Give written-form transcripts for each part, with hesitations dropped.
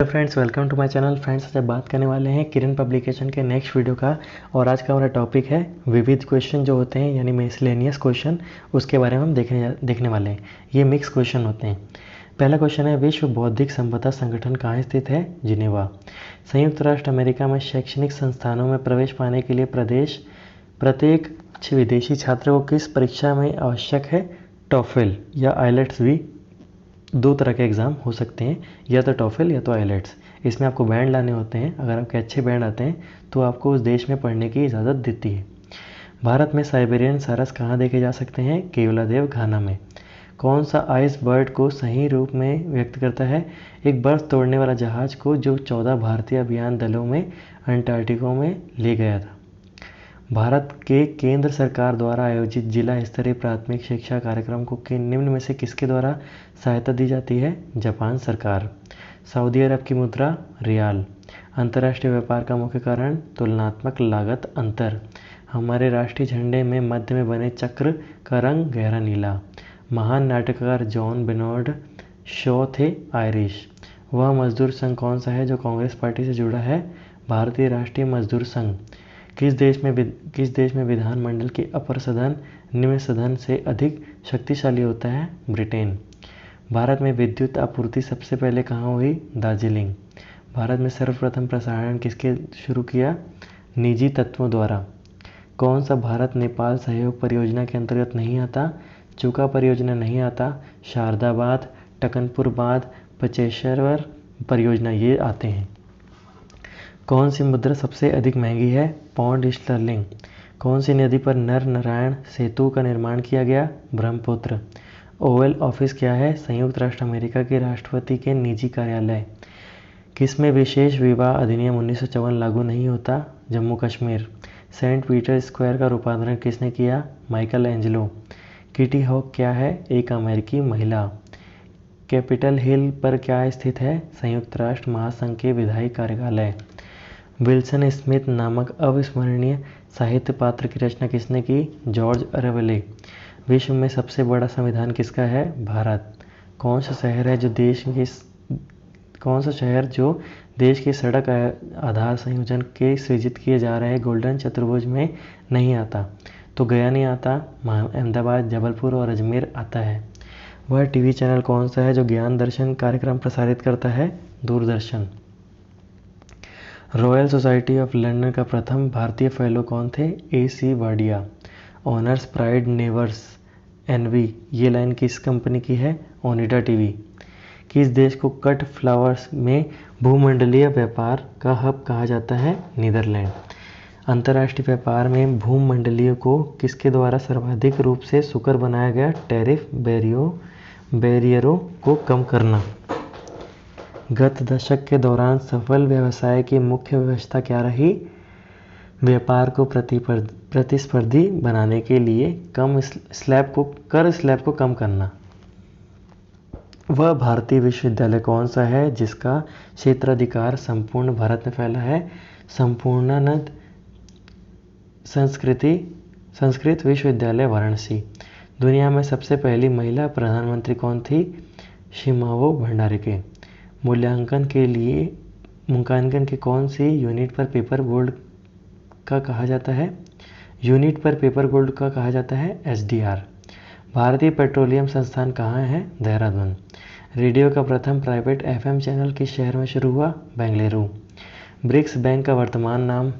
Hello friends, welcome to my channel. Friends, आज बात करने वाले हैं किरण पब्लिकेशन के नेक्स्ट वीडियो का। और आज का हमारा टॉपिक है विविध क्वेश्चन जो होते हैं, यानी मिसलेनियस क्वेश्चन। उसके बारे में हम देखने वाले हैं। ये मिक्स क्वेश्चन होते हैं। पहला क्वेश्चन है, विश्व बौद्धिक संपदा संगठन कहाँ स्थित है? जिनेवा। संयुक्त राष्ट्र अमेरिका में शैक्षणिक संस्थानों में प्रवेश पाने के लिए प्रत्येक विदेशी छात्र को किस परीक्षा में आवश्यक है? टॉफल या आइलेट्स। भी दो तरह के एग्ज़ाम हो सकते हैं, या तो टॉफल या तो आइलेट्स। इसमें आपको बैंड लाने होते हैं। अगर आपके अच्छे बैंड आते हैं तो आपको उस देश में पढ़ने की इजाज़त देती है। भारत में साइबेरियन सारस कहाँ देखे जा सकते हैं? केवलादेव घाना में। कौन सा आइस बर्ड को सही रूप में व्यक्त करता है? एक बर्फ तोड़ने वाला जहाज को जो 14 भारतीय अभियान दलों में अंटार्कटिका में ले गया था। भारत के केंद्र सरकार द्वारा आयोजित जिला स्तरीय प्राथमिक शिक्षा कार्यक्रम को निम्न में से किसके द्वारा सहायता दी जाती है? जापान सरकार। सऊदी अरब की मुद्रा रियाल। अंतर्राष्ट्रीय व्यापार का मुख्य कारण तुलनात्मक लागत अंतर। हमारे राष्ट्रीय झंडे में मध्य में बने चक्र का रंग गहरा नीला। महान नाटककार जॉन बेनॉर्ड शॉ थे आयरिश। वह मजदूर संघ कौन सा है जो कांग्रेस पार्टी से जुड़ा है? भारतीय राष्ट्रीय मजदूर संघ। किस देश में विधानमंडल के अपर सदन निम्न सदन से अधिक शक्तिशाली होता है? ब्रिटेन। भारत में विद्युत आपूर्ति सबसे पहले कहाँ हुई? दार्जिलिंग। भारत में सर्वप्रथम प्रसारण किसके शुरू किया? निजी तत्वों द्वारा। कौन सा भारत नेपाल सहयोग परियोजना के अंतर्गत नहीं आता? चुका परियोजना नहीं आता। शारदा बांध, टकनपुर बांध, पचेश्वर परियोजना ये आते हैं। कौन सी मुद्रा सबसे अधिक महंगी है? Pound sterling. कौन सी नदी पर नर नारायण सेतु का निर्माण किया गया? ब्रह्मपुत्र। ओवल ऑफिस क्या है? संयुक्त राष्ट्र अमेरिका के राष्ट्रपति के निजी कार्यालय। किसमें विशेष विवाह अधिनियम 1954 लागू नहीं होता? Jammu Kashmir. Saint Peter square का रूपांतरण किसने किया? Michael Angelo. किटी हॉक क्या है? एक अमेरिकी महिला। कैपिटल हिल पर क्या स्थित है? संयुक्त राष्ट्र महासंघ के विधायी कार्यालय। विल्सन स्मिथ नामक अविस्मरणीय साहित्य पात्र की रचना किसने की? George Orwell. विश्व में सबसे बड़ा संविधान किसका है? भारत। कौन सा शहर जो देश के सड़क आधार संयोजन के सृजित किए जा रहे गोल्डन चतुर्भुज में नहीं आता? तो गया नहीं आता, अहमदाबाद, जबलपुर और अजमेर आता है। वह टीवी चैनल कौन सा है जो ज्ञान दर्शन कार्यक्रम प्रसारित करता है? Doordarshan. Royal society of London का प्रथम भारतीय फेलो कौन थे? AC Wadia. Honours pride नेवर्स N V ये लाइन किस कंपनी की है? ओनिडा टीवी। किस देश को कट फ्लावर्स में भूमंडलीय व्यापार का हब कहा जाता है? नीदरलैंड। अंतर्राष्ट्रीय व्यापार में भूमंडलीय को किसके द्वारा सर्वाधिक रूप से सुकर बनाया गया? टैरिफ बैरियरों को कम करना। गत दशक के दौरान सफल व्यवसाय की मुख्य व्यवस्था क्या रही? व्यापार को प्रतिस्पर्धी बनाने के लिए कर स्लैब को कम करना। वह भारतीय विश्वविद्यालय कौन सा है जिसका क्षेत्राधिकार संपूर्ण भारत में फैला है? संपूर्णानंद संस्कृत विश्वविद्यालय वाराणसी। दुनिया में सबसे पहली महिला प्रधानमंत्री कौन थी? शिमावो भंडारे। मूल्यांकन के कौन सी यूनिट पर पेपर गोल्ड का कहा जाता है? SDR। भारतीय पेट्रोलियम संस्थान कहाँ है? देहरादून। रेडियो का प्रथम प्राइवेट FM चैनल किस शहर में शुरू हुआ? बेंगलुरु। ब्रिक्स बैंक का वर्तमान नाम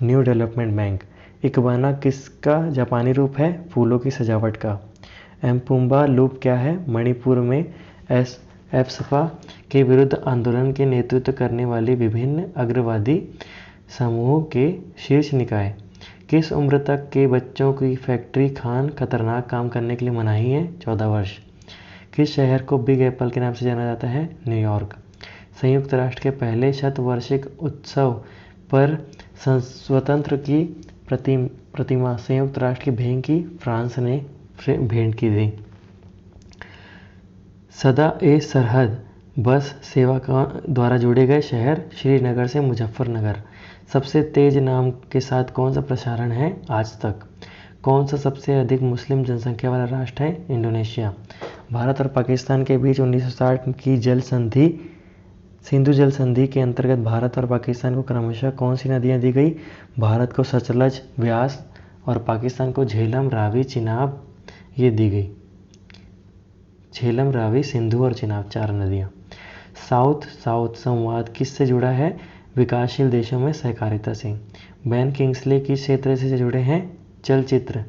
न्यू डेवलपमेंट बैंक। इकबाना किसका जापानी रूप है? फूलों की सजावट का। एम्पुम्बा लूप क्या है? मणिपुर में एफसपा के विरुद्ध आंदोलन के नेतृत्व करने वाली विभिन्न अग्रवादी समूहों के शीर्ष निकाय। किस उम्र तक के बच्चों की फैक्ट्री खान खतरनाक काम करने के लिए मनाही है? 14 वर्ष। किस शहर को बिग एप्पल के नाम से जाना जाता है? न्यूयॉर्क। संयुक्त राष्ट्र के पहले शतवार्षिक उत्सव पर स्वतंत्र की प्रतिमा संयुक्त राष्ट्र की भेंट की फ्रांस ने भेंट की थी। सदा ए सरहद बस सेवा द्वारा जोड़े गए शहर श्रीनगर से मुजफ्फरनगर। सबसे तेज नाम के साथ कौन सा प्रसारण है? आज तक। कौन सा सबसे अधिक मुस्लिम जनसंख्या वाला राष्ट्र है? इंडोनेशिया। भारत और पाकिस्तान के बीच 1960 की जल संधि सिंधु जल संधि के अंतर्गत भारत और पाकिस्तान को क्रमशः कौन सी नदियां दी गई? भारत को सतलज, व्यास और पाकिस्तान को झेलम, रावी, चिनाब ये दी गई। झेलम, रावी, सिंधु और चिनाब 4 नदियां। साउथ साउथ संवाद किससे जुड़ा है? विकासशील देशों में सहकारिता से। बेन किंग्सले किस क्षेत्र से जुड़े हैं? चलचित्र।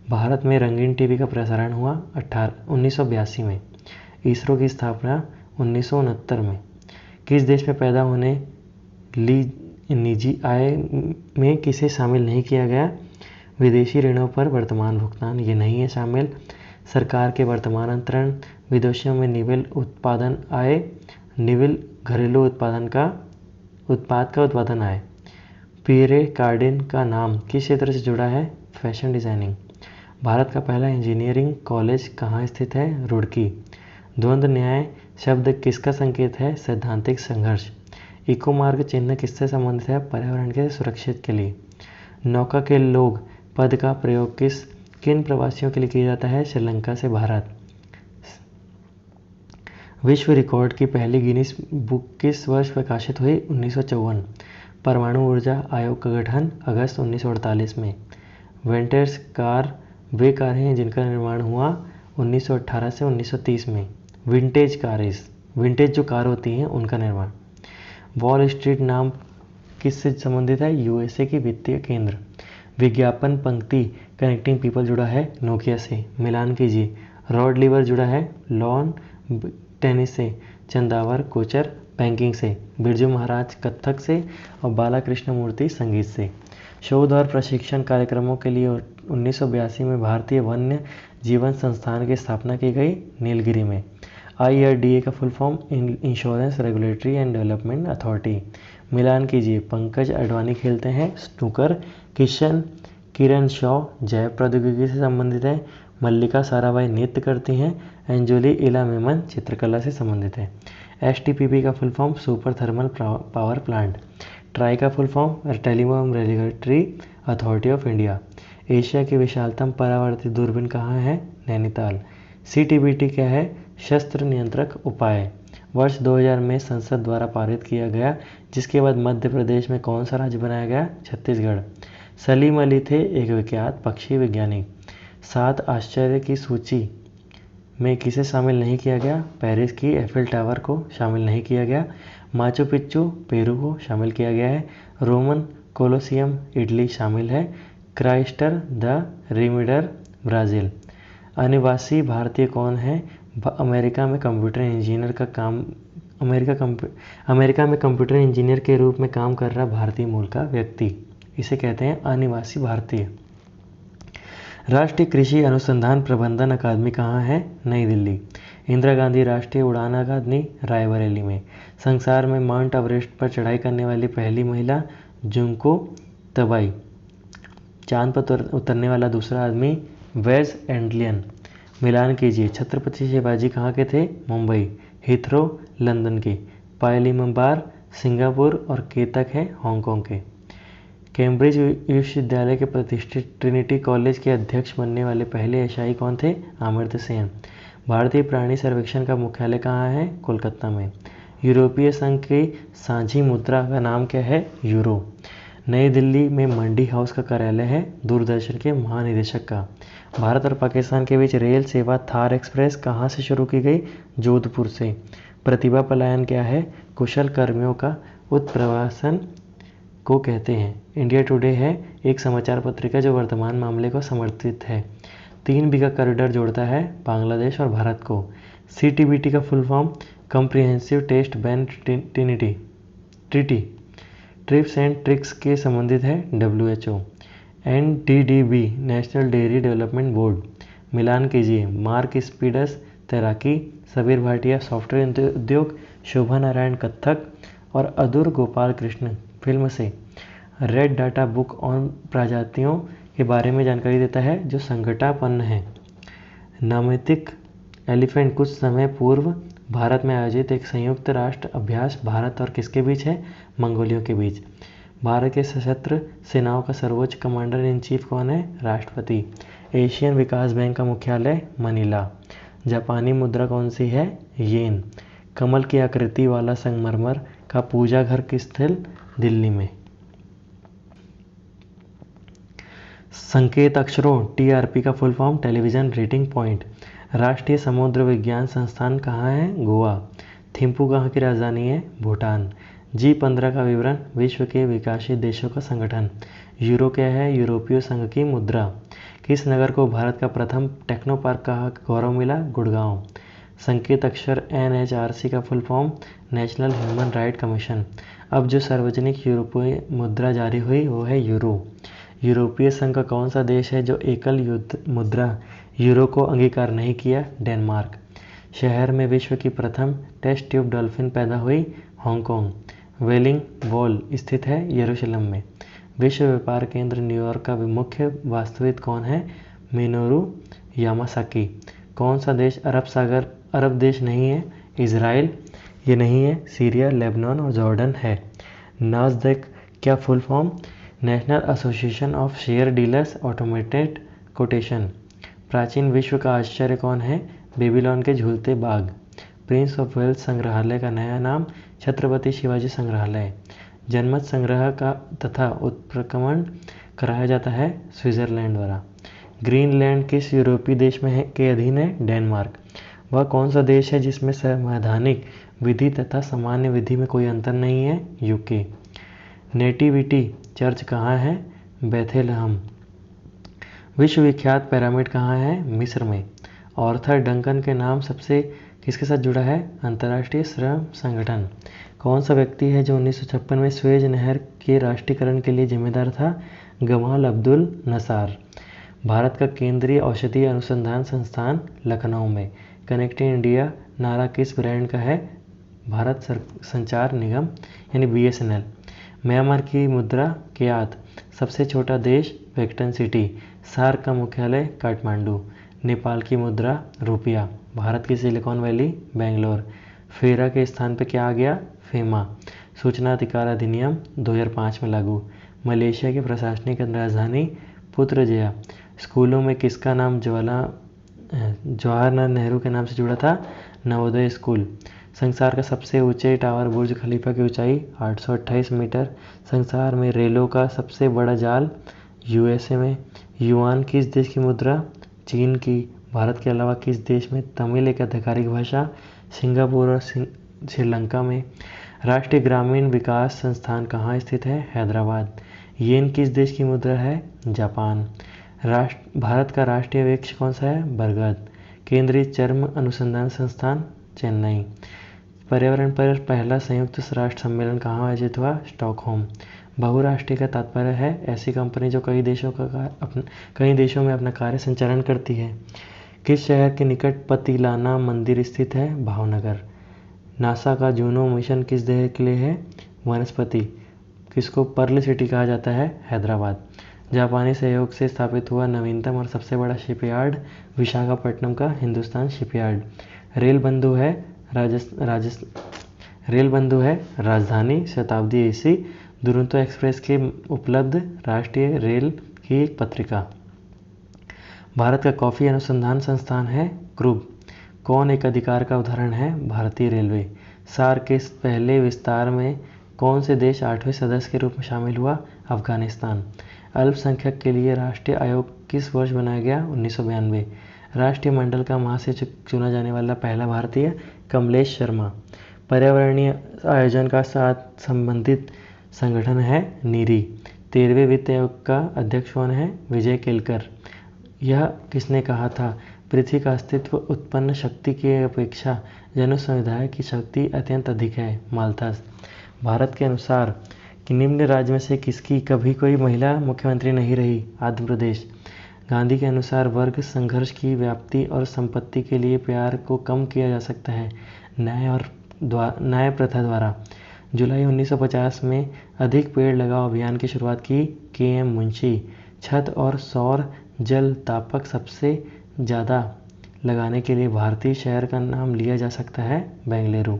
भारत में रंगीन टीवी का प्रसारण हुआ 1982 में। इसरो की स्थापना 1969 में। किस देश में पैदा होने ली निजी आय में किसे शामिल नहीं किया गया? विदेशी ऋणों पर वर्तमान भुगतान ये नहीं है शामिल। सरकार के वर्तमान अंतरण। विदेशों में निवेश उत्पादन आय। निवेश घरेलू उत्पाद का उत्पादन आय। पियरे कार्डिन का नाम किस क्षेत्र से जुड़ा है? Fashion designing. भारत का पहला इंजीनियरिंग कॉलेज कहाँ स्थित है? रुड़की। द्वंद्व न्याय शब्द किसका संकेत है? सैद्धांतिक संघर्ष। इको मार्ग चिन्ह किससे संबंधित है? पर्यावरण के सुरक्षित के लिए। नौका के लोग पद का प्रयोग किन प्रवासियों के लिए किया जाता है? श्रीलंका से भारत। विश्व रिकॉर्ड की पहली गिनीज बुक किस वर्ष प्रकाशित हुई? 1954। परमाणु ऊर्जा आयोग का गठन अगस्त 1948 में। वेंटर्स कार वे कार हैं जिनका निर्माण हुआ 1918 से 1930 में। विंटेज जो कार होती हैं उनका निर्माण। वॉल स्ट्रीट नाम किससे संबंधित है? यूएसए की वित्तीय केंद्र। विज्ञापन पंक्ति कनेक्टिंग पीपल जुड़ा है नोकिया से। मिलान कीजिए। रॉड लीवर जुड़ा है लॉन टेनिस से। चंदावर कोचर बैंकिंग से। बिरजू महाराज कथक से और बालाकृष्ण मूर्ति संगीत से। शोध और प्रशिक्षण कार्यक्रमों के लिए 1982 में भारतीय वन्य जीवन संस्थान की स्थापना की गई नीलगिरी में। IRDA का full form insurance regulatory and development authority. मिलान कीजिए। पंकज अडवाणी खेलते हैं स्नूकर। किरण शॉ जैव प्रौद्योगिकी से संबंधित है। मल्लिका साराभाई नृत्य करती हैं। अंजुली इला मेमन चित्रकला से संबंधित है। STPP का full form super thermal power plant. TRAI का full form telecom regulatory authority of India. Asia की विशालतम परावर्तित दूरबीन कहाँ है? नैनीताल। CTBT क्या है? शस्त्र नियंत्रक उपाय। वर्ष 2000 में संसद द्वारा पारित किया गया जिसके बाद मध्य प्रदेश में कौन सा राज्य बनाया गया? छत्तीसगढ़। सलीम अली थे एक विख्यात पक्षी वैज्ञानिक। 7 आश्चर्य की सूची में किसे शामिल नहीं किया गया? पेरिस की एफिल टावर को शामिल नहीं किया गया। माचू पिच्चू पेरू को शामिल किया गया है। रोमन कोलोसियम इटली शामिल है। क्राइस्टर द रिमीडर ब्राज़ील। अनिवासी भारतीय कौन है? अमेरिका में कंप्यूटर इंजीनियर के रूप में काम कर रहा भारतीय मूल का व्यक्ति, इसे कहते हैं अनिवासी भारतीय। राष्ट्रीय कृषि अनुसंधान प्रबंधन अकादमी कहाँ है? नई दिल्ली। इंदिरा गांधी राष्ट्रीय उड़ान अकादमी रायबरेली में। संसार में माउंट एवरेस्ट पर चढ़ाई करने वाली पहली महिला जुंको तबाई। चांद पर उतरने वाला दूसरा आदमी वेज एंडलियन। मिलान कीजिए। छत्रपति शिवाजी कहाँ के थे? मुंबई। हिथ्रो लंदन के। पायलीमबार सिंगापुर और केतक है हांगकांग के। कैम्ब्रिज विश्वविद्यालय के प्रतिष्ठित ट्रिनिटी कॉलेज के अध्यक्ष बनने वाले पहले एशियाई कौन थे? अमर्त्य सेन। भारतीय प्राणी सर्वेक्षण का मुख्यालय कहाँ है? कोलकाता में। यूरोपीय संघ की साझी मुद्रा का नाम क्या है? यूरो। नई दिल्ली में मंडी हाउस का कार्यालय है दूरदर्शन के महानिदेशक का। भारत और पाकिस्तान के बीच रेल सेवा थार एक्सप्रेस कहाँ से शुरू की गई? जोधपुर से। प्रतिभा पलायन क्या है? कुशल कर्मियों का उत्प्रवासन को कहते हैं। इंडिया टुडे है एक समाचार पत्रिका जो वर्तमान मामले को समर्थित है। 3 बीघा कॉरिडोर जोड़ता है बांग्लादेश और भारत को। CTBT का full form comprehensive test ban treaty. Trips and tricks के संबंधित है WHO। NDDB national dairy development board. मिलान कीजिए। मार्क स्पीडस तैराकी। सबीर भाटिया सॉफ्टवेयर उद्योग। शोभा नारायण कथक और अदूर गोपाल कृष्ण फिल्म से। रेड डाटा बुक ऑन प्रजातियों के बारे में जानकारी देता है जो संकटापन्न है। नामितिक एलिफेंट कुछ समय पूर्व भारत में आयोजित एक संयुक्त राष्ट्र अभ्यास भारत और किसके बीच है? मंगोलियों के बीच। भारत के सशस्त्र सेनाओं का सर्वोच्च कमांडर इन चीफ कौन है? राष्ट्रपति। एशियन विकास बैंक का मुख्यालय मनीला। जापानी मुद्रा कौन सी है? येन। कमल की आकृति वाला संगमरमर का पूजा घर किस स्थल दिल्ली में। संकेत अक्षरों TRP का full form television rating point. राष्ट्रीय समुद्र विज्ञान संस्थान कहाँ है? गोवा। थिम्पू कहाँ की राजधानी है? भूटान। G15 का विवरण विश्व के विकसित देशों का संगठन। यूरो क्या है? यूरोपीय संघ की मुद्रा। किस नगर को भारत का प्रथम टेक्नो पार्क का गौरव मिला? गुड़गांव। संकेत अक्षर NHRC का full form national human right commission. अब जो सार्वजनिक यूरोपीय मुद्रा जारी हुई वो है यूरो। यूरोपीय संघ का कौन सा देश है जो एकल युद्ध मुद्रा यूरो को अंगीकार नहीं किया? डेनमार्क। शहर में विश्व की प्रथम टेस्ट ट्यूब डॉल्फिन पैदा हुई? हांगकांग। वेलिंग वॉल स्थित है यरूशलेम में। विश्व व्यापार केंद्र न्यूयॉर्क का मुख्य वास्तुविद कौन है? Minoru Yamasaki. कौन सा देश अरब देश नहीं है? इजराइल ये नहीं है, सीरिया, लेबनान और जॉर्डन है। नास्डैक क्या full form? National association of share dealers automated quotation. प्राचीन विश्व का आश्चर्य कौन है? बेबीलोन के झूलते बाग। प्रिंस ऑफ वेल्स संग्रहालय का नया नाम छत्रपति शिवाजी संग्रहालय। जनमत संग्रह का तथा उत्क्रमण कराया जाता है स्विट्जरलैंड द्वारा। ग्रीनलैंड किस यूरोपीय देश में के अधीन है? डेनमार्क। वह कौन सा देश है जिसमें संवैधानिक विधि तथा सामान्य विधि में कोई अंतर नहीं है? यूके। नेटिविटी चर्च कहाँ है? बेथेलहम। विश्वविख्यात पिरामिड कहाँ है? मिस्र में। आर्थर डंकन के नाम सबसे किसके साथ जुड़ा है? अंतर्राष्ट्रीय श्रम संगठन। कौन सा व्यक्ति है जो 1956 में स्वेज नहर के राष्ट्रीयकरण के लिए जिम्मेदार था? गमाल अब्दुल नसार। भारत का केंद्रीय औषधीय अनुसंधान संस्थान लखनऊ में। कनेक्टिंग इंडिया नारा किस ब्रांड का है? भारत संचार निगम यानी BSNL। म्यांमार की मुद्रा क्यात। सबसे छोटा देश वेटिकन सिटी। सार्क का मुख्यालय काठमांडू। नेपाल की मुद्रा रुपया। भारत की सिलिकॉन वैली बेंगलोर। फेरा के स्थान पर क्या आ गया? फेमा। सूचना अधिकार अधिनियम 2005 में लागू। मलेशिया की प्रशासनिक राजधानी पुत्रजया। स्कूलों में किसका नाम जवाहरलाल नेहरू के नाम से जुड़ा था? नवोदय स्कूल। संसार का सबसे ऊंचे टावर बुर्ज खलीफा की ऊंचाई 828 मीटर। संसार में रेलों का सबसे बड़ा जाल USA में। युआन किस देश की मुद्रा? चीन की। भारत के अलावा किस देश में तमिल एक आधिकारिक भाषा? सिंगापुर और श्रीलंका में। राष्ट्रीय ग्रामीण विकास संस्थान कहाँ स्थित है? हैदराबाद। येन किस देश की मुद्रा है? जापान। भारत का राष्ट्रीय वृक्ष कौन सा है? बरगद। केंद्रीय चर्म अनुसंधान संस्थान चेन्नई। पर्यावरण पर पहला संयुक्त राष्ट्र सम्मेलन कहाँ आयोजित हुआ? स्टॉकहोम। बहुराष्ट्रीय का तात्पर्य है ऐसी कंपनी जो कई देशों में अपना कार्य संचालन करती है। किस शहर के निकट पतिलाना मंदिर स्थित है? भावनगर। नासा का जूनो मिशन किस देश के लिए है? वनस्पति। किसको पर्ल सिटी कहा जाता है? हैदराबाद। जापानी सहयोग से स्थापित हुआ नवीनतम और सबसे बड़ा शिपयार्ड विशाखापट्टनम का हिंदुस्तान शिपयार्ड। रेल बंधु है राजधानी शताब्दी AC दुरंतो एक्सप्रेस के उपलब्ध राष्ट्रीय रेल की एक पत्रिका। भारत का कॉफी अनुसंधान संस्थान है क्रूब। कौन एक अधिकार का उदाहरण है? भारतीय रेलवे। सार्क के पहले विस्तार में कौन से देश 8वें सदस्य के रूप में शामिल हुआ? अफगानिस्तान। अल्पसंख्यक के लिए राष्ट्रीय आयोग किस वर्ष बनाया गया? 1992। राष्ट्रीय मंडल का महासचिव चुना जाने वाला पहला भारतीय? कमलेश शर्मा। पर्यावरणीय आयोजन का साथ संबंधित संगठन है नीरी। 13वें वित्त आयोग का अध्यक्ष कौन है? विजय केलकर। यह किसने कहा था? पृथ्वी का अस्तित्व उत्पन्न शक्ति की अपेक्षा जनसमुदाय की शक्ति अत्यंत अधिक है। माल्थस। भारत के अनुसार कि निम्न राज्य में से किसकी कभी कोई महिला मुख्यमंत्री नहीं रही? आंध्र प्रदेश। गांधी के अनुसार वर्ग संघर्ष की व्याप्ति और संपत्ति के लिए प्यार को कम किया जा सकता है न्याय प्रथा द्वारा। जुलाई 1950 में अधिक पेड़ लगाओ अभियान की शुरुआत की KM मुंशी। छत और सौर जल तापक सबसे ज़्यादा लगाने के लिए भारतीय शहर का नाम लिया जा सकता है बेंगलुरु।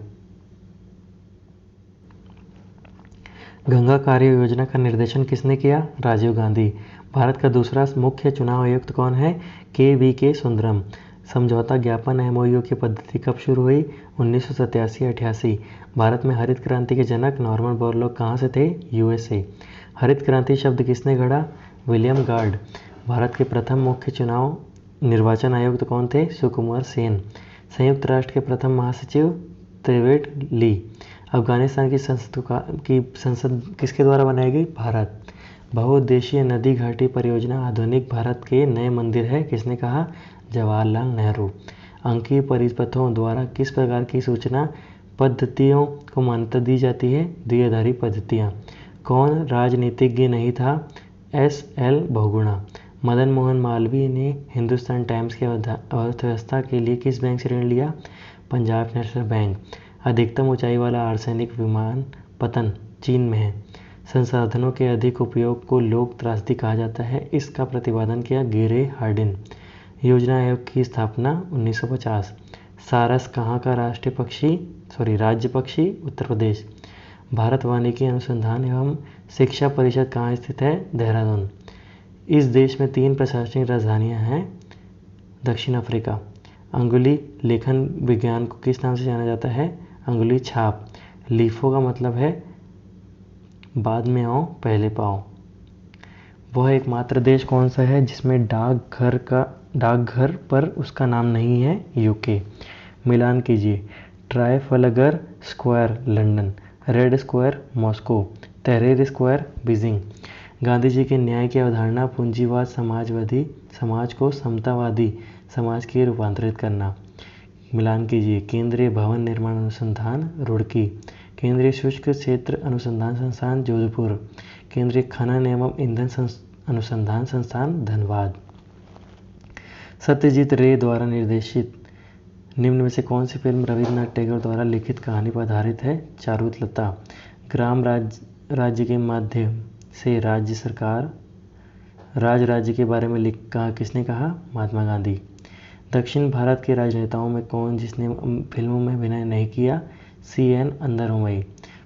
गंगा कार्य योजना का निर्देशन किसने किया? राजीव गांधी। भारत का दूसरा मुख्य चुनाव आयुक्त कौन है? KVK सुंदरम। समझौता ज्ञापन MOU की पद्धति कब शुरू हुई? 1987-88। भारत में हरित क्रांति के जनक नॉर्मन बोरलॉग कहाँ से थे? USA। हरित क्रांति शब्द किसने गढ़ा? William guard. भारत के प्रथम मुख्य चुनाव निर्वाचन आयुक्त कौन थे? सुकुमार सेन। संयुक्त राष्ट्र के प्रथम महासचिव त्रिवेट ली। अफगानिस्तान की संसद किसके द्वारा बनाई गई? भारत। बहुउद्देशीय नदी घाटी परियोजना आधुनिक भारत के नए मंदिर है, किसने कहा? जवाहरलाल नेहरू। अंकीय परिपथों द्वारा किस प्रकार की सूचना पद्धतियों को मान्यता दी जाती है? द्विआधारी पद्धतियाँ। कौन राजनीतिज्ञ नहीं था? SL बहुगुणा। मदन मोहन मालवीय ने हिंदुस्तान टाइम्स की अर्थव्यवस्था के लिए किस बैंक से ऋण लिया? Punjab national bank. अधिकतम ऊंचाई वाला आर्सेनिक विमान पतन चीन में है। संसाधनों के अधिक उपयोग को लोक त्रासदी कहा जाता है, इसका प्रतिपादन किया गेरे हार्डिन। योजना आयोग की स्थापना 1950। सारस कहाँ का राज्य पक्षी? उत्तर प्रदेश। भारत वानिकी अनुसंधान एवं शिक्षा परिषद कहाँ स्थित है? देहरादून। इस देश में 3 प्रशासनिक राजधानियाँ हैं। दक्षिण अफ्रीका। अंगुली लेखन विज्ञान को किस नाम से जाना जाता है? अंगुली छाप। लीफो का मतलब है बाद में आओ पहले पाओ। वह एकमात्र देश कौन सा है जिसमें डाकघर पर उसका नाम नहीं है? UK। मिलान कीजिए। Trafalgar square London, red square Moscow, Tahrir square Beijing. Gandhi ji के न्याय की अवधारणा पूंजीवाद समाजवादी समाज को समतावादी समाज की रूपांतरित करना। मिलान कीजिए। केंद्रीय भवन निर्माण अनुसंधान रुड़की, केंद्रीय शुष्क क्षेत्र अनुसंधान संस्थान जोधपुर, केंद्रीय खनन एवं ईंधन अनुसंधान संस्थान धनबाद। सत्यजीत रे द्वारा निर्देशित निम्न में से कौन सी फिल्म रविन्द्रनाथ टैगोर द्वारा लिखित कहानी पर आधारित है? चारुलता। ग्राम राज्य के माध्यम से राज्य के बारे में लिखा किसने कहा? महात्मा गांधी। दक्षिण भारत के राजनेताओं में कौन जिसने फिल्मों में अभिनय नहीं किया? CN अंदरमई।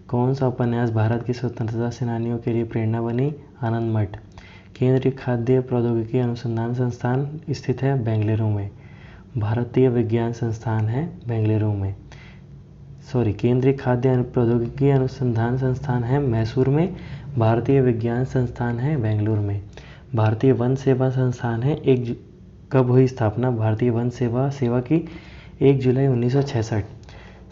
कौन सा उपन्यास भारत के स्वतंत्रता सेनानियों के लिए प्रेरणा बनी? आनंद मठ। केंद्रीय खाद्य प्रौद्योगिकी अनुसंधान संस्थान स्थित है बेंगलुरु में। भारतीय विज्ञान संस्थान है बेंगलुरु में। केंद्रीय खाद्य प्रौद्योगिकी अनुसंधान संस्थान है मैसूर में। भारतीय विज्ञान संस्थान है बेंगलुरु में। भारतीय वन सेवा संस्थान है कब हुई स्थापना भारतीय वन सेवा की? 1 जुलाई 1966।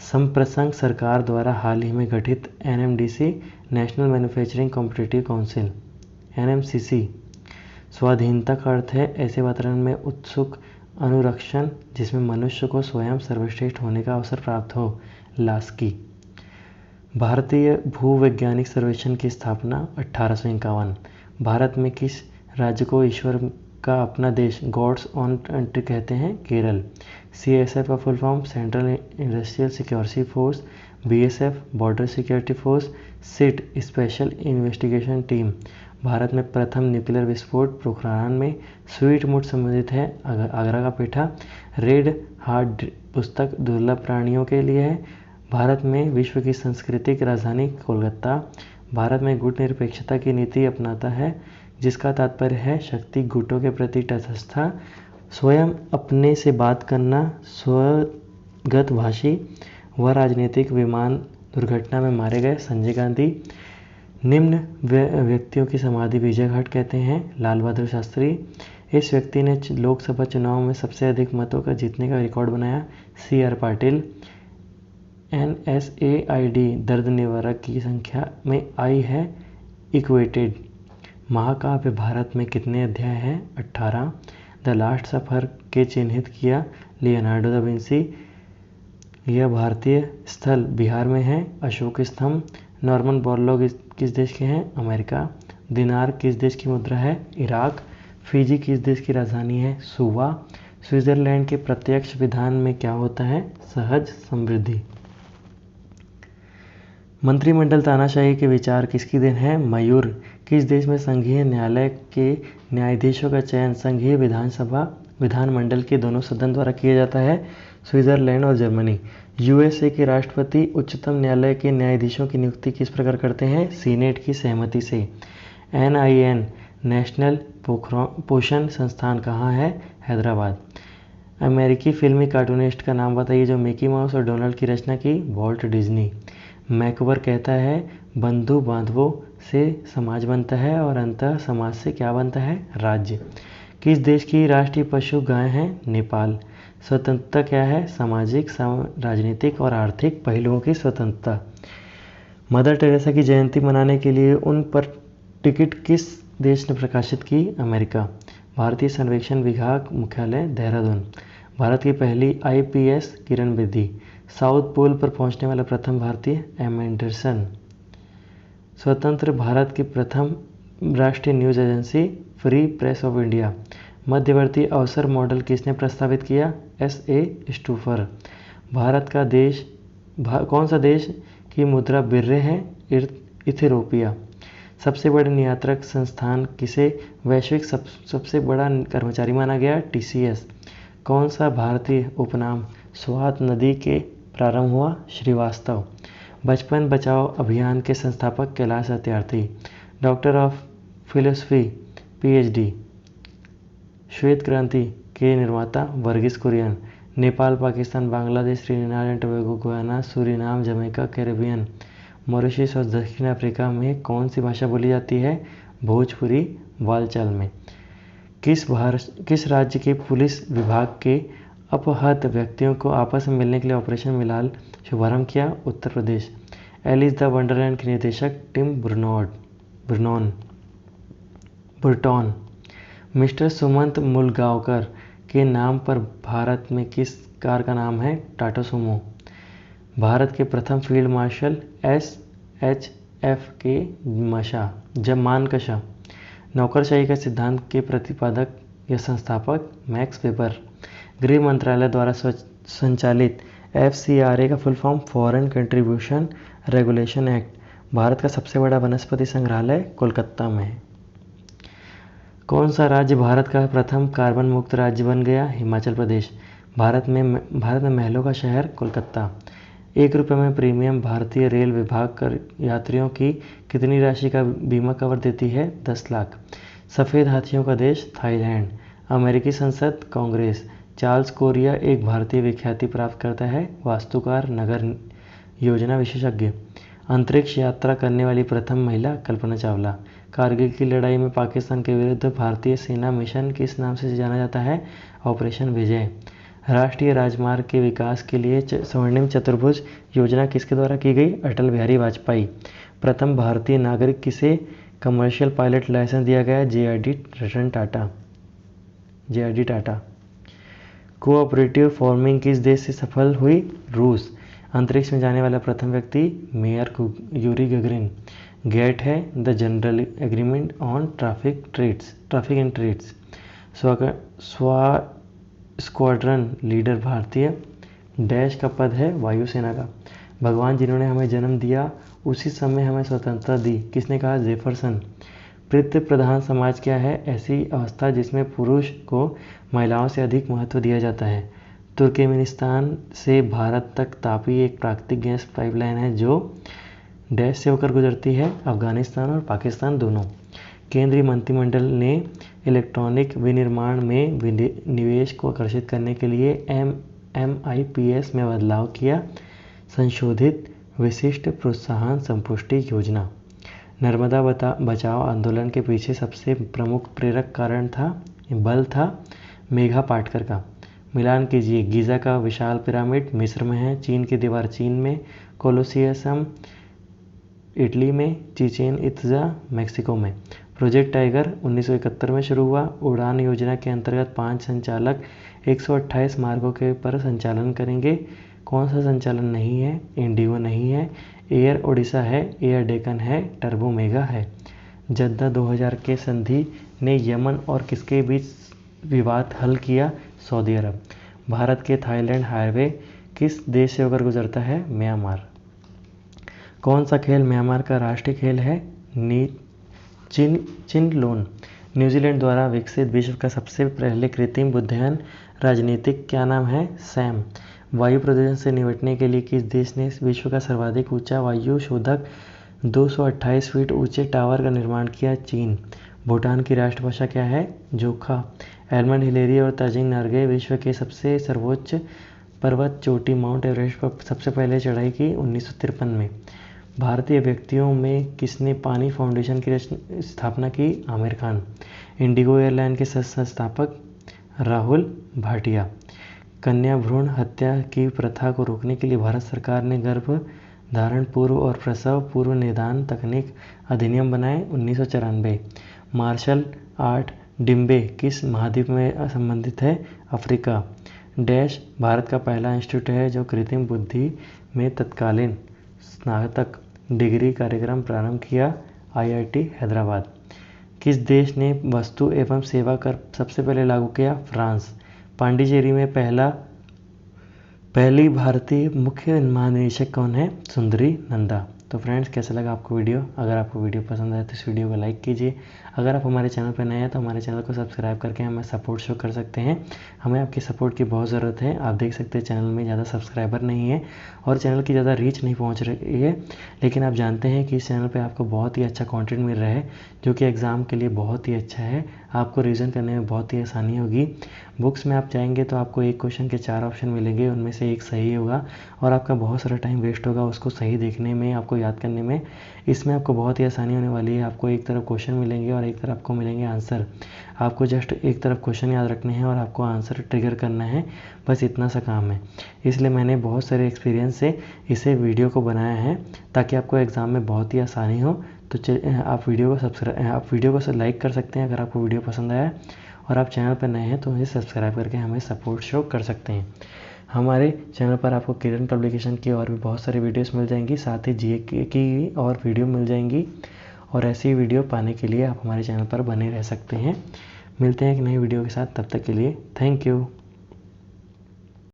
संप्रसंग सरकार द्वारा हाल ही में गठित NMDC national manufacturing competitive council NMCC। स्वाधीनता का अर्थ है ऐसे वातावरण में उत्सुक अनुरक्षण जिसमें मनुष्य को स्वयं सर्वश्रेष्ठ होने का अवसर प्राप्त हो। लास्की। भारतीय भूवैज्ञानिक सर्वेक्षण की स्थापना 1851। भारत में किस राज्य को ईश्वर का अपना देश गॉड्स ऑन कंट्री कहते हैं? केरल। CSF का full form central industrial security force, BSF border security force, SIT special investigation team. Bharat में प्रथम न्यूक्लियर विस्फोट पोखरान में। स्वीट मूड संबंधित है आगरा का पेठा। रेड हार्ट पुस्तक दुर्लभ प्राणियों के लिए है। भारत में विश्व की सांस्कृतिक राजधानी कोलकाता। भारत में गुट निरपेक्षता की नीति अपनाता है जिसका तात्पर्य है शक्ति गुटों के प्रति तटस्थता, स्वयं अपने से बात करना, स्वगत भाषी। वह राजनीतिक विमान दुर्घटना में मारे गए संजय गांधी। निम्न व्यक्तियों की समाधि विजय घाट कहते हैं? लाल बहादुर शास्त्री। इस व्यक्ति ने लोकसभा चुनाव में सबसे अधिक मतों का जीतने का रिकॉर्ड बनाया? CR पाटिल। NSAID दर्द निवारक की संख्या में I है इक्वेटेड। महाकाव्य भारत में कितने अध्याय हैं? 18। द लास्ट सफर के चिन्हित किया? Leonardo da Vinci. यह भारतीय स्थल बिहार में है? अशोक स्तंभ। नॉर्मन बोरलॉग किस देश के हैं? अमेरिका। दिनार किस देश की मुद्रा है? इराक। फिजी किस देश की राजधानी है? सुवा। स्विट्जरलैंड के प्रत्यक्ष विधान में क्या होता है? सहज समृद्धि। मंत्रिमंडल तानाशाही के विचार किसकी देन है? मयूर। किस देश में संघीय न्यायालय के न्यायाधीशों का चयन संघीय विधानमंडल के दोनों सदन द्वारा किया जाता है? स्विट्जरलैंड और जर्मनी। USA के राष्ट्रपति उच्चतम न्यायालय के न्यायाधीशों की नियुक्ति किस प्रकार करते हैं? सीनेट की सहमति से। NIN नेशनल पोषण संस्थान कहाँ है? हैदराबाद। अमेरिकी फिल्मी कार्टूनिस्ट का नाम बताइए जो मिकी माउस और डोनाल्ड की रचना की। Walt Disney. मैकबर कहता है बंधु बांधवों से समाज बनता है और अंतः समाज से क्या बनता है, राज्य। किस देश की राष्ट्रीय पशु गाय है, नेपाल। स्वतंत्रता क्या है, सामाजिक राजनीतिक और आर्थिक पहलुओं की स्वतंत्रता। मदर टेरेसा की जयंती मनाने के लिए उन पर टिकट किस देश ने प्रकाशित की, अमेरिका। भारतीय सर्वेक्षण विभाग मुख्यालय देहरादून। भारत की पहली IPS Kiran Bedi. South pole पर पहुंचने वाला प्रथम भारतीय, एम एंडरसन। स्वतंत्र भारत की प्रथम राष्ट्रीय news agency, free press of India. मध्यवर्ती अवसर मॉडल किसने प्रस्तावित किया, एस.ए. स्टूफर। भारत का देश कौन सा देश की मुद्रा बिर्रे है, इथियोपिया। सबसे बड़े नियंत्रक संस्थान किसे वैश्विक सबसे बड़ा कर्मचारी माना गया, टीसीएस। कौन सा भारतीय उपनाम स्वात नदी के प्रारंभ हुआ, श्रीवास्तव। बचपन बचाओ अभियान के संस्थापक Kailash Satyarthi. Doctor of philosophy, PhD. श्वेत क्रांति के निर्माता Varghese Kurien. Nepal, Pakistan, Bangladesh, Trinidad and Tobago, Guyana, Suriname, Jamaica, Caribbean, Mauritius और दक्षिण अफ्रीका में कौन सी भाषा बोली जाती है, भोजपुरी वालचाल में। किस राज्य के पुलिस विभाग के अपहृत व्यक्तियों को आपस में मिलने के लिए ऑपरेशन मिलाल शुभारंभ किया, Uttar Pradesh. Alice the Wonderland के निर्देशक टिम बुर्टॉन। मिस्टर सुमंत मुलगांवकर के नाम पर भारत में किस कार का नाम है, टाटा सुमो। भारत के प्रथम फील्ड मार्शल एसएचएफ के मानकशा। नौकरशाही का सिद्धांत के प्रतिपादक या संस्थापक मैक्स वेबर। गृह मंत्रालय द्वारा संचालित एफसीआरए का full form foreign contribution regulation act. Bharat का सबसे बड़ा वनस्पति संग्रहालय कोलकाता में है। कौन सा राज्य भारत का प्रथम कार्बन मुक्त राज्य बन गया, हिमाचल प्रदेश। भारत में महलों का शहर कोलकाता। ₹1 में प्रीमियम भारतीय रेल विभाग कर यात्रियों की कितनी राशि का बीमा कवर देती है, 10 लाख। सफ़ेद हाथियों का देश थाईलैंड। अमेरिकी संसद कांग्रेस। चार्ल्स कोरिया एक भारतीय विख्याति प्राप्त करता है, वास्तुकार, नगर योजना विशेषज्ञ। अंतरिक्ष यात्रा करने वाली प्रथम महिला कल्पना चावला। कारगिल की लड़ाई में पाकिस्तान के विरुद्ध भारतीय सेना मिशन किस नाम से जाना जाता है, ऑपरेशन विजय। राष्ट्रीय राजमार्ग के विकास के लिए स्वर्णिम चतुर्भुज योजना किसके द्वारा की गई, अटल बिहारी वाजपेयी। प्रथम भारतीय नागरिक किसे कमर्शियल पायलट लाइसेंस दिया गया, जे.आर.डी. टाटा। कोऑपरेटिव फार्मिंग किस देश से सफल हुई, रूस। अंतरिक्ष में जाने वाला प्रथम व्यक्ति मेयर यूरी गगरिन। गेट है the general agreement on traffic and trades. Squadron leader भारतीय डैश का पद है, वायुसेना का। भगवान जिन्होंने हमें जन्म दिया उसी समय हमें स्वतंत्रता दी, किसने कहा, जेफरसन। पितृ प्रधान समाज क्या है, ऐसी अवस्था जिसमें पुरुष को महिलाओं से अधिक महत्व दिया जाता है। तुर्कमेनिस्तान से भारत तक तापी एक प्राकृतिक गैस पाइपलाइन है जो डैश से होकर गुजरती है, अफगानिस्तान और पाकिस्तान दोनों। केंद्रीय मंत्रिमंडल ने इलेक्ट्रॉनिक विनिर्माण में निवेश को आकर्षित करने के लिए MIPS में बदलाव किया, संशोधित विशिष्ट प्रोत्साहन संपुष्टि योजना। नर्मदा बचाओ आंदोलन के पीछे सबसे प्रमुख प्रेरक बल था मेघा पाटकर का। मिलान कीजिए, गीज़ा का विशाल पिरामिड मिस्र में है, चीन की दीवार चीन में, कोलोसियम इटली में, चिचेन इत्जा मैक्सिको में। प्रोजेक्ट टाइगर 1971 में शुरू हुआ। उड़ान योजना के अंतर्गत 5 संचालक 128 मार्गों के पर संचालन करेंगे। कौन सा संचालन नहीं है, इंडिगो नहीं है, एयर ओडिशा है, एयर डेकन है, टर्बो मेगा है। जद्दा 2000 के संधि ने यमन और किसके बीच विवाद हल किया, सऊदी अरब। भारत के थाईलैंड हाईवे किस देश से होकर गुजरता है, म्यांमार। कौन सा खेल म्यांमार का राष्ट्रीय खेल है, चिनलोन। न्यूजीलैंड द्वारा विकसित विश्व का सबसे पहले कृत्रिम बुद्धिमान राजनीतिक क्या नाम है, सैम। वायु प्रदूषण से निपटने के लिए किस देश ने विश्व का सर्वाधिक ऊंचा वायु शोधक 228 फीट ऊंचे टावर का निर्माण किया, चीन। भूटान की राष्ट्रभाषा क्या है, जोखा। एडमंड हिलेरी और तजिंग नोर्गे विश्व के सबसे सर्वोच्च पर्वत चोटी माउंट एवरेस्ट पर सबसे पहले चढ़ाई की 1953 में। भारतीय व्यक्तियों में किसने पानी फाउंडेशन की स्थापना की? आमिर खान। इंडिगो एयरलाइन के संस्थापक राहुल भाटिया। कन्या भ्रूण हत्या की प्रथा को रोकने के लिए भारत सरकार ने गर्भ धारण पूर्व और प्रसव पूर्व निदान तकनीक अधिनियम बनाए 1994। मार्शल आर्ट डिम्बे किस महाद्वीप में संबंधित है? अफ्रीका। डैश भारत का पहला इंस्टीट्यूट है जो कृत्रिम बुद्धि में तत्कालीन स्नातक डिग्री कार्यक्रम प्रारंभ किया? IIT हैदराबाद। किस देश ने वस्तु एवं सेवा कर सबसे पहले लागू किया? फ्रांस। पांडिचेरी में पहली भारतीय मुख्य महानिदेशक कौन है? सुंदरी नंदा। तो फ्रेंड्स, कैसा लगा आपको वीडियो? अगर आपको वीडियो पसंद आए तो इस वीडियो को लाइक कीजिए। अगर आप हमारे चैनल पर नए हैं तो हमारे चैनल को सब्सक्राइब करके हमें सपोर्ट शो कर सकते हैं। हमें आपकी सपोर्ट की बहुत ज़रूरत है। आप देख सकते हैं चैनल में ज़्यादा सब्सक्राइबर नहीं है और चैनल की ज़्यादा रीच नहीं पहुँच रही है, लेकिन आप जानते हैं कि इस चैनल पर आपको बहुत ही अच्छा कॉन्टेंट मिल रहा है जो कि एग्ज़ाम के लिए बहुत ही अच्छा है। आपको रिवीजन करने में बहुत ही आसानी होगी। बुक्स में आप जाएंगे तो आपको एक क्वेश्चन के 4 ऑप्शन मिलेंगे, उनमें से एक सही होगा और आपका बहुत सारा टाइम वेस्ट होगा उसको सही देखने में, आपको याद करने में। इसमें आपको बहुत ही आसानी होने वाली है। आपको एक तरफ क्वेश्चन मिलेंगे और एक तरफ आपको मिलेंगे आंसर। आपको जस्ट एक तरफ क्वेश्चन याद रखने हैं और आपको आंसर ट्रिगर करना है, बस इतना सा काम है। इसलिए मैंने बहुत सारे एक्सपीरियंस से इसे वीडियो को बनाया है ताकि आपको एग्ज़ाम में बहुत ही आसानी हो। तो आप वीडियो को लाइक कर सकते हैं अगर आपको वीडियो पसंद आया, और आप चैनल पर नए हैं तो इसे सब्सक्राइब करके हमें सपोर्ट शो कर सकते हैं। हमारे चैनल पर आपको किरण पब्लिकेशन की और भी बहुत सारी वीडियोस मिल जाएंगी, साथ ही GK की और वीडियो मिल जाएंगी। और ऐसी वीडियो पाने के लिए आप हमारे चैनल पर बने रह सकते हैं। मिलते हैं एक नई वीडियो के साथ, तब तक के लिए थैंक यू।